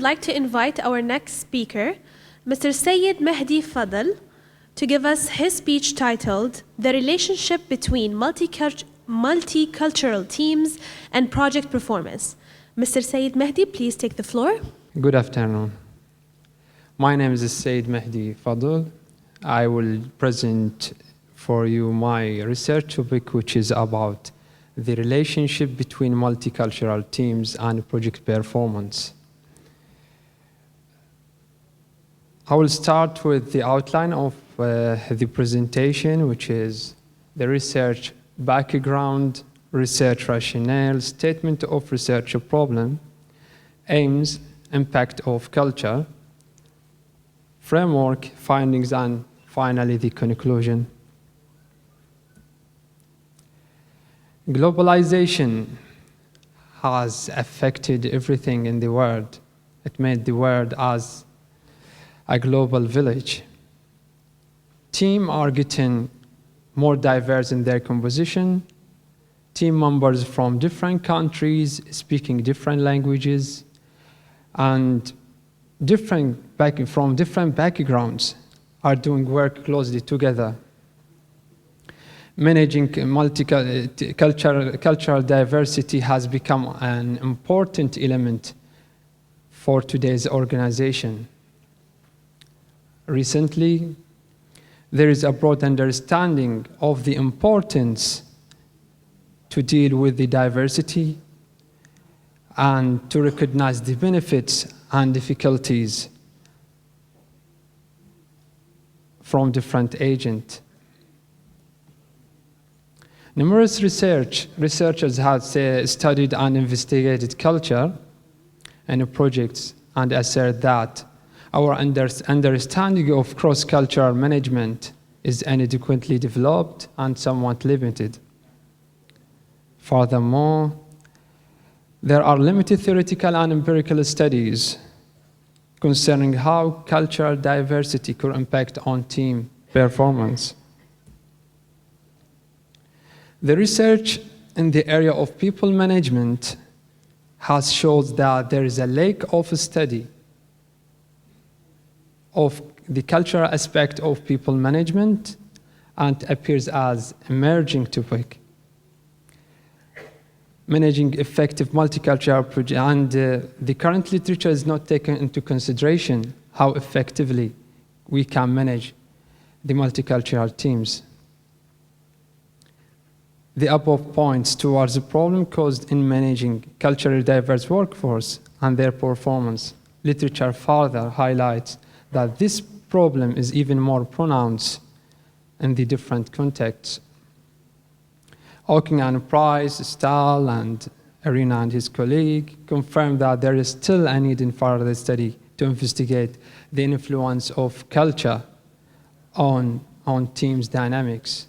like to invite our next speaker, Mr. Sayyid Mehdi Fadl, to give us his speech titled The Relationship Between Multicultural Teams and Project Performance. Mr. Sayyid Mehdi, please take the floor. Good afternoon. My name is Sayyid Mehdi Fadl. I will present for you my research topic, which is about the relationship between multicultural teams and project performance. I will start with the outline of the presentation, which is the research background, research rationale, statement of research problem, aims, impact of culture, framework, findings, and finally the conclusion. Globalization has affected everything in the world. It made the world as a global village. Teams are getting more diverse in their composition. Team members from different countries speaking different languages and from different backgrounds are doing work closely together. Managing cultural diversity has become an important element for today's organization. Recently, there is a broad understanding of the importance to deal with the diversity and to recognize the benefits and difficulties from different agents. Numerous researchers have studied and investigated culture and projects and assert that our understanding of cross-cultural management is inadequately developed and somewhat limited. Furthermore, there are limited theoretical and empirical studies concerning how cultural diversity could impact on team performance. The research in the area of people management has shown that there is a lack of study of the cultural aspect of people management and appears as emerging topic. Managing effective multicultural projects, and the current literature is not taken into consideration how effectively we can manage the multicultural teams. The above points towards the problem caused in managing culturally diverse workforce and their performance. Literature further highlights that this problem is even more pronounced in the different contexts. Hawking and Price, Stahl, and Arena and his colleague confirmed that there is still a need in further study to investigate the influence of culture on teams' dynamics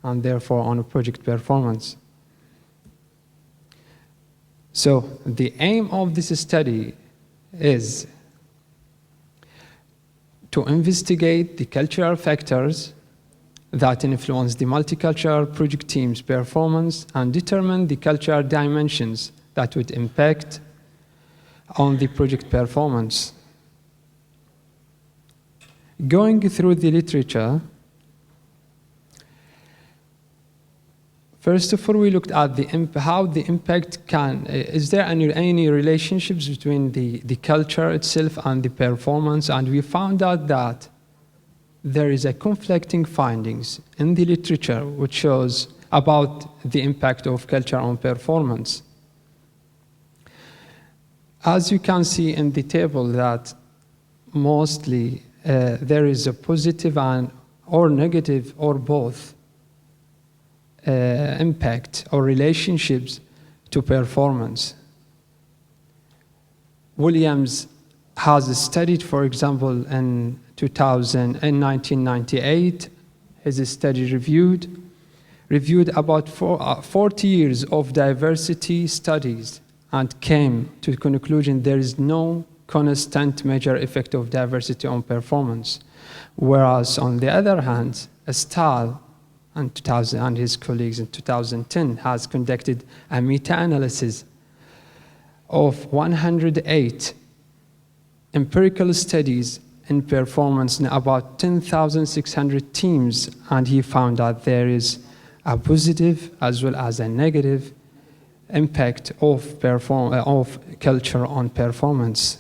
and therefore on project performance. So the aim of this study is to investigate the cultural factors that influence the multicultural project team's performance and determine the cultural dimensions that would impact on the project performance. Going through the literature, first of all, we looked at how the impact is there any relationships between the culture itself and the performance, and we found out that there is a conflicting findings in the literature which shows about the impact of culture on performance. As you can see in the table that mostly there is a positive or negative or both impact or relationships to performance. Williams has studied, for example, in 1998, his study reviewed about 40 years of diversity studies and came to the conclusion there is no constant major effect of diversity on performance. Whereas on the other hand, Stahl and his colleagues in 2010 has conducted a meta-analysis of 108 empirical studies in performance in about 10,600 teams, and he found that there is a positive as well as a negative impact of culture on performance.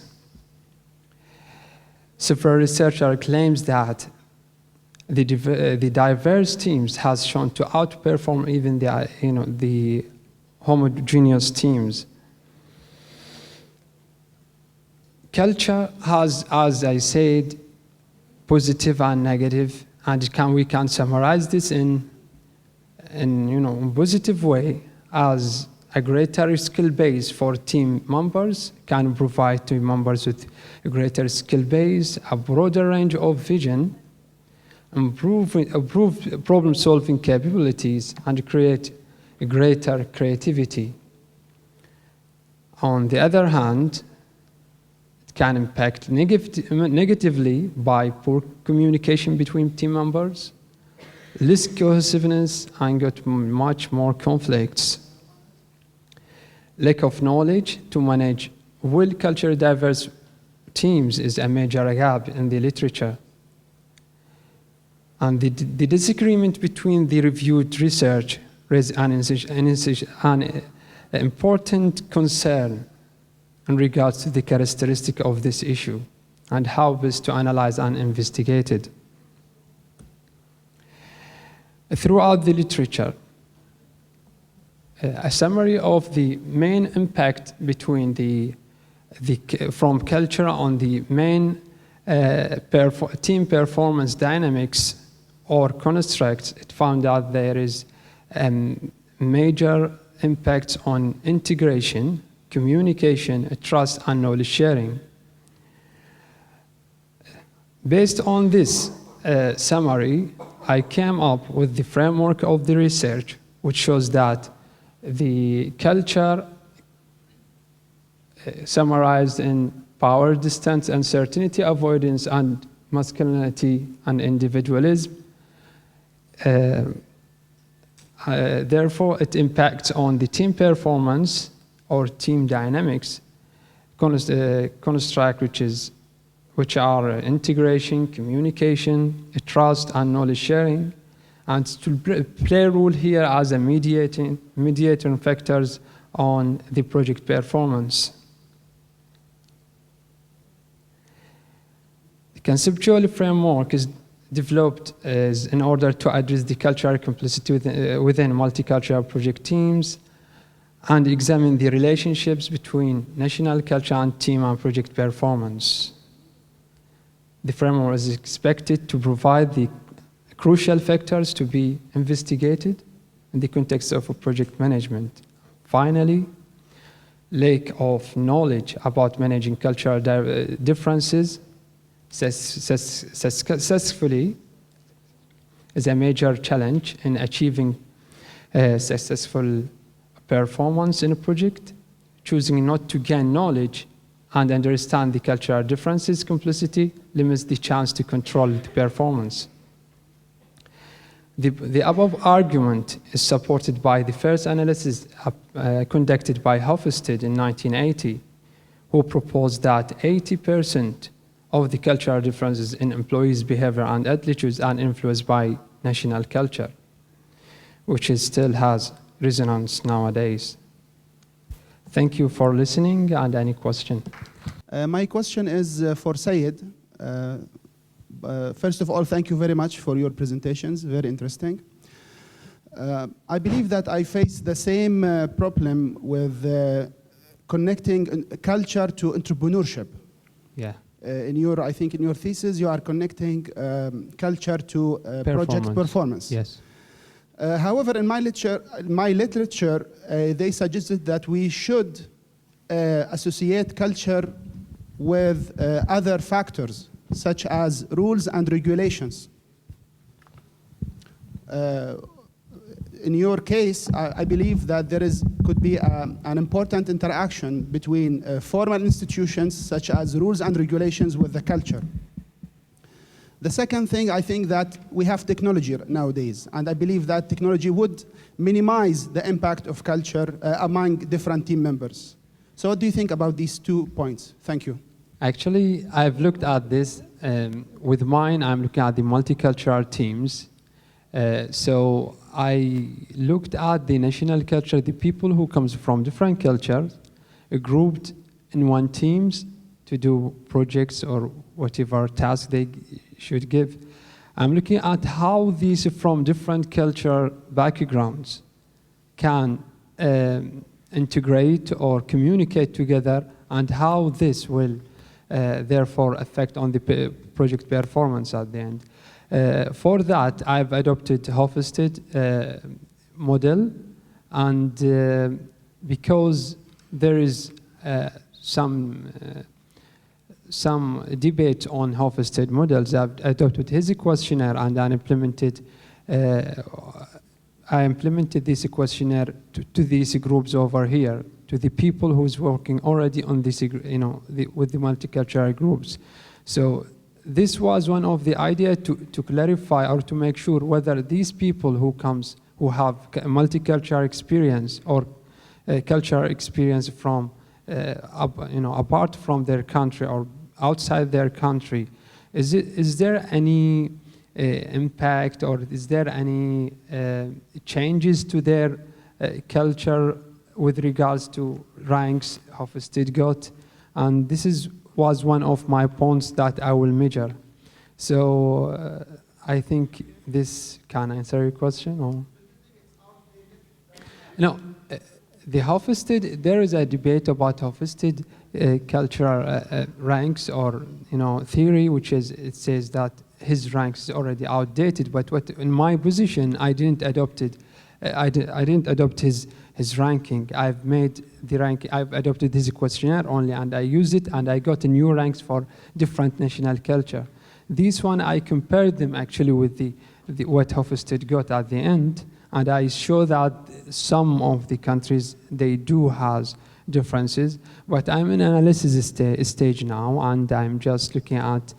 Several researchers claims that the diverse teams has shown to outperform even the homogeneous teams. Culture has, as I said, positive and negative, and we can summarize this in positive way as a greater skill base for team members can provide team members with a greater skill base, a broader range of vision, improve problem-solving capabilities, and create a greater creativity. On the other hand, it can impact negatively by poor communication between team members, less cohesiveness, and got much more conflicts. Lack of knowledge to manage well culturally diverse teams is a major gap in the literature. And the disagreement between the reviewed research raises an important concern in regards to the characteristic of this issue and how best to analyze and investigate it. Throughout the literature, a summary of the main impact between from culture on the main team performance dynamics or constructs, it found out there is major impacts on integration, communication, trust, and knowledge sharing. Based on this summary, I came up with the framework of the research, which shows that the culture summarized in power, distance, uncertainty, avoidance, and masculinity and individualism. Therefore, it impacts on the team performance or team dynamics construct, which are integration, communication, trust, and knowledge sharing, and to play a role here as a mediating factors on the project performance. The conceptual framework is developed in order to address the cultural complexity within multicultural project teams and examine the relationships between national culture and team and project performance. The framework is expected to provide the crucial factors to be investigated in the context of project management. Finally, lack of knowledge about managing cultural differences successfully is a major challenge in achieving successful performance in a project. Choosing not to gain knowledge and understand the cultural differences complexity limits the chance to control the performance. The above argument is supported by the first analysis conducted by Hofstede in 1980, who proposed that 80% of the cultural differences in employees' behavior and attitudes are influenced by national culture, which still has resonance nowadays. Thank you for listening, and any question? My question is for Syed. First of all, thank you very much for your presentations, very interesting. I believe that I face the same problem with connecting culture to entrepreneurship. Yeah. I think in your thesis, you are connecting culture to project performance. Yes. However, in my literature, they suggested that we should associate culture with other factors, such as rules and regulations. In your case, I believe that there could be an important interaction between formal institutions, such as rules and regulations, with the culture. The second thing, I think that we have technology nowadays, and I believe that technology would minimize the impact of culture among different team members. So what do you think about these 2 points? Thank you. Actually, I've looked at this. With mine, I'm looking at the multicultural teams. So I looked at the national culture, the people who comes from different cultures, grouped in one teams to do projects or whatever task they should give. I'm looking at how these from different cultural backgrounds can integrate or communicate together, and how this will therefore affect on the project performance at the end. For that, I've adopted Hofstede model, and because there is some debate on Hofstede models, I've adopted his questionnaire and I implemented this questionnaire to these groups over here, to the people who's working already on this, with the multicultural groups. So this was one of the ideas to clarify or to make sure whether these people who have multicultural experience or cultural experience from apart from their country or outside their country, is there any impact, or is there any changes to their culture with regards to ranks Hofstede got? And this was one of my points that I will measure. So I think this can answer your question, or no? The Hofstede, there is a debate about Hofstede cultural ranks or theory, which is, it says that his ranks is already outdated. But what in my position, I didn't adopt it. I didn't adopt his ranking. I've made the rank. I've adopted his questionnaire only, and I used it, and I got new ranks for different national culture. This one I compared them actually with the what Hofstede got at the end. And I show that some of the countries, they do have differences, but I'm in analysis stage now, and I'm just looking at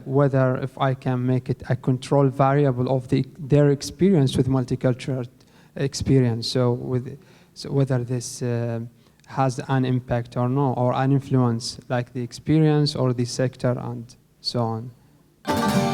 whether if I can make it a control variable of their experience with multicultural experience. So whether this has an impact or no, or an influence, like the experience or the sector and so on.